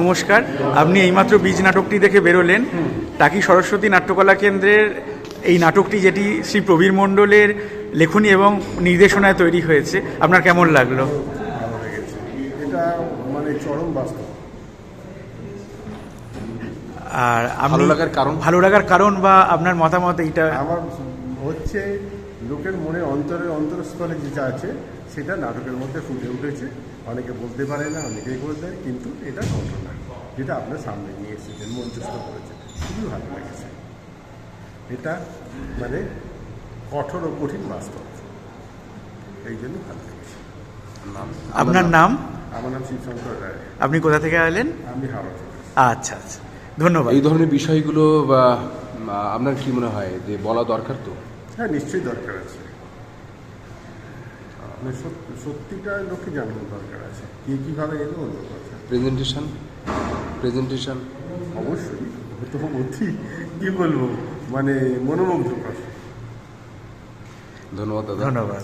নমস্কার, আপনি এইমাত্র বীজ নাটকটি দেখে বেরোলেন। টাকি সরস্বতী নাট্যকলা কেন্দ্রের এই নাটকটি, যেটি শ্রী প্রবীর মণ্ডলের লেখনী এবং নির্দেশনায় তৈরি হয়েছে, আপনার কেমন লাগলো? ভালো লেগেছে। এটা মানে চরম বাস্তব। আর ভালো লাগার কারণ বা আপনার মতামত এইটা? আমার হচ্ছে লোকের মনে অন্তরস্থলে যেটা আছে সেটা নাটকের মধ্যে ফুটে উঠেছে। অনেকে বলতে পারে না, অনেকেই বলতে দেয়, কিন্তু এটা ঘটনা যেটা আপনার সামনে নিয়ে এসেছেন, মঞ্চস্থ করেছে, খুবই ভালো লেগেছে। এটা মানে কঠোর ও কঠিন বাস্তব, এই জন্য ভালো লেগেছে। আপনার নাম? আমার নাম শিবশঙ্কর রায়। আপনি কোথা থেকে এলেন? আমি হাওড়া থেকে। আচ্ছা আচ্ছা, ধন্যবাদ। এই ধরনের বিষয়গুলো বা আপনার কি মনে হয় যে বলা দরকার? তো হ্যাঁ, নিশ্চয়ই দরকার আছে। মানে সত্যিটা লোককে জানানো দরকার আছে। কীভাবে এলো অন্য কথা। প্রেজেন্টেশন অবশ্যই তো অতি কী বলবো, মানে মনোমুগ্ধকর। ধন্যবাদ দাদা। ধন্যবাদ।